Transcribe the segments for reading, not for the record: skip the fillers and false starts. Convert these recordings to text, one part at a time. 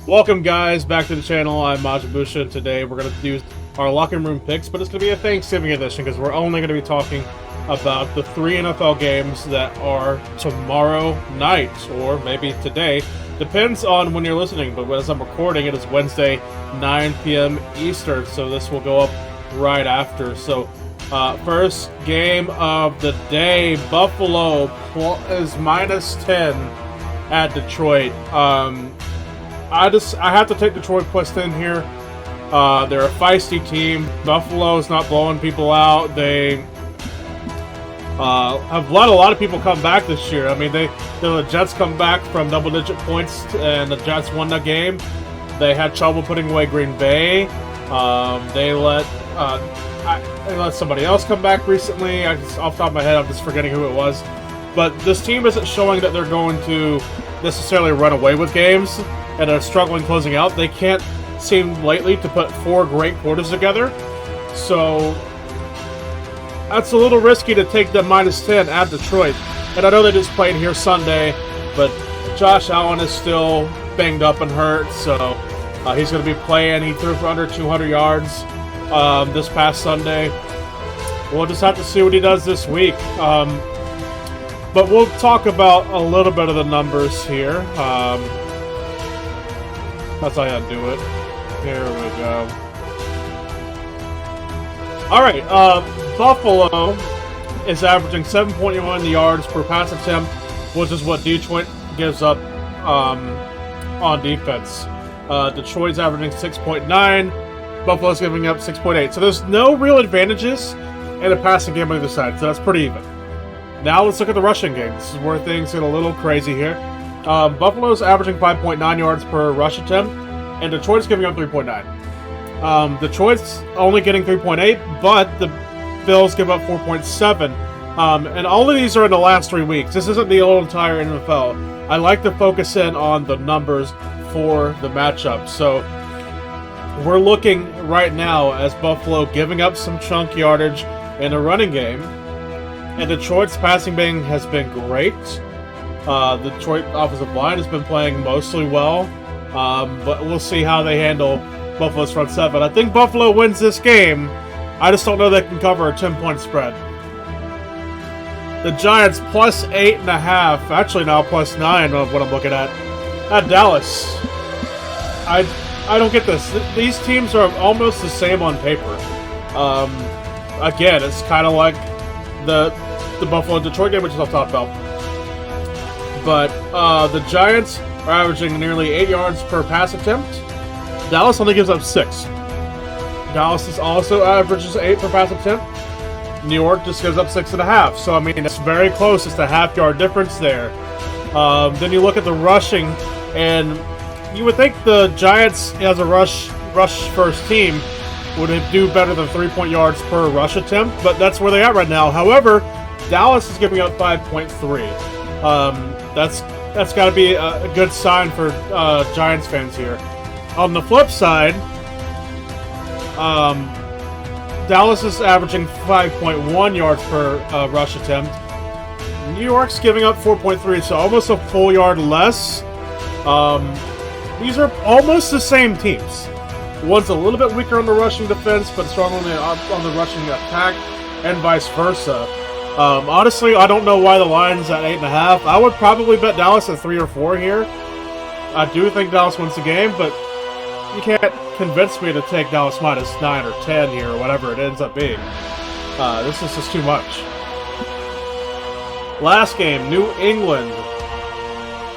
Welcome, guys, back to the channel. I'm Majabusha, and today we're going to do our locker room picks, but it's going to be a Thanksgiving edition because we're only going to be talking about the 3 NFL games that are tomorrow night, or maybe today. Depends on when you're listening, but as I'm recording, it is Wednesday, 9 p.m. Eastern, so this will go up right after. So, first game of the day, Buffalo is -10 at Detroit. I have to take Detroit +10 here. They're a feisty team. Buffalo's not blowing people out. They have let a lot of people come back this year. I mean, the Jets come back from double-digit points, and the Jets won the game. They had trouble putting away Green Bay. They let somebody else come back recently. Off the top of my head, I'm just forgetting who it was. But this team isn't showing that they're going to necessarily run away with games, and are struggling closing out. They can't seem lately to put 4 great quarters together. So that's a little risky to take the -10 at Detroit. And I know they just played here Sunday, but Josh Allen is still banged up and hurt, so he's going to be playing. He threw for under 200 yards this past Sunday. We'll just have to see what he does this week. But we'll talk about a little bit of the numbers here. That's how you do it. Here we go. Alright, Buffalo is averaging 7.1 yards per pass attempt, which is what Detroit gives up on defense. Detroit's averaging 6.9, Buffalo's giving up 6.8. So there's no real advantages in a passing game on either side, so that's pretty even. Now let's look at the rushing game. This is where things get a little crazy here. Buffalo's averaging 5.9 yards per rush attempt, and Detroit's giving up 3.9. Detroit's only getting 3.8, but the Bills give up 4.7. And all of these are in the last 3 weeks. This isn't the whole entire NFL. I like to focus in on the numbers for the matchup. So we're looking right now as Buffalo giving up some chunk yardage in the running game, and Detroit's passing game has been great. The Detroit offensive line has been playing mostly well, but we'll see how they handle Buffalo's front seven. I think Buffalo wins this game. I just don't know they can cover a 10-point spread. The Giants +8.5, actually now +9 of what I'm looking at Dallas. I don't get this. These teams are almost the same on paper. Again, it's kind of like the Buffalo-Detroit game, which I'll talk about. But the Giants are averaging nearly 8 yards per pass attempt. Dallas only gives up 6. Dallas is also averages 8 per pass attempt. New York just gives up 6.5. So, I mean, it's very close. It's a half-yard difference there. Then you look at the rushing, and you would think the Giants, as a rush-first team, would do better than 3 yards per rush attempt, but that's where they're at right now. However, Dallas is giving up 5.3. That's got to be a good sign for Giants fans here. On the flip side, Dallas is averaging 5.1 yards per rush attempt. New York's giving up 4.3, so almost a full yard less. These are almost the same teams. One's a little bit weaker on the rushing defense, but strong on the rushing attack, and vice versa. Honestly, I don't know why the line's at 8.5. I would probably bet Dallas at 3 or 4 here. I do think Dallas wins the game, but you can't convince me to take Dallas -9 or 10 here, or whatever it ends up being. This is just too much. Last game, New England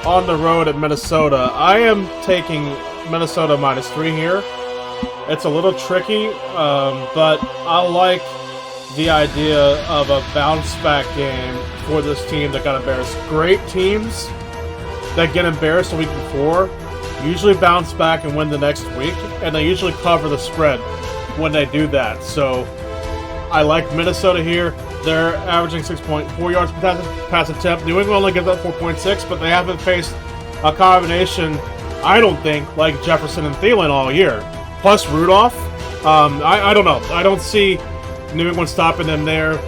on the road at Minnesota. I am taking Minnesota -3 here. It's a little tricky, but I like the idea of a bounce-back game for this team that got embarrassed. Great teams that get embarrassed the week before usually bounce back and win the next week, and they usually cover the spread when they do that. So I like Minnesota here. They're averaging 6.4 yards per pass attempt. New England only gives up 4.6, but they haven't faced a combination, I don't think, like Jefferson and Thielen all year. Plus Rudolph. I don't know. I don't see New England stopping them there.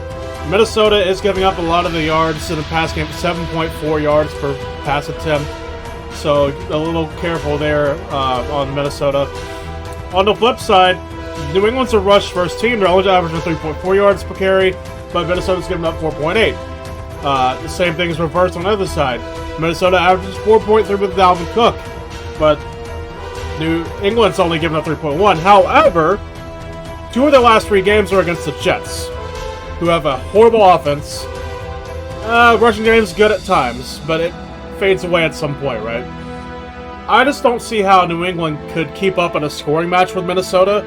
Minnesota is giving up a lot of the yards in the pass game, 7.4 yards per pass attempt. So a little careful there on Minnesota. On the flip side, New England's a rush first team. They're only averaging 3.4 yards per carry, but Minnesota's giving up 4.8. The same thing is reversed on the other side. Minnesota averages 4.3 with Dalvin Cook, but New England's only giving up 3.1. However, 2 of their last 3 games are against the Jets, who have a horrible offense. Rushing game's good at times, but it fades away at some point, right? I just don't see how New England could keep up in a scoring match with Minnesota,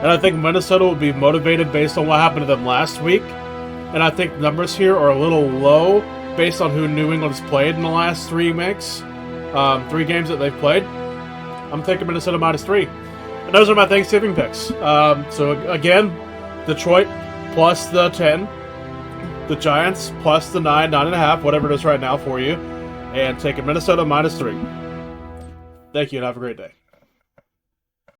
and I think Minnesota would be motivated based on what happened to them last week. And I think numbers here are a little low based on who New England's played in the last 3 games that they've played. I'm taking Minnesota -3. And those are my Thanksgiving picks. So again, Detroit plus the 10, the Giants plus the 9, 9.5, whatever it is right now for you, and taking Minnesota -3. Thank you and have a great day.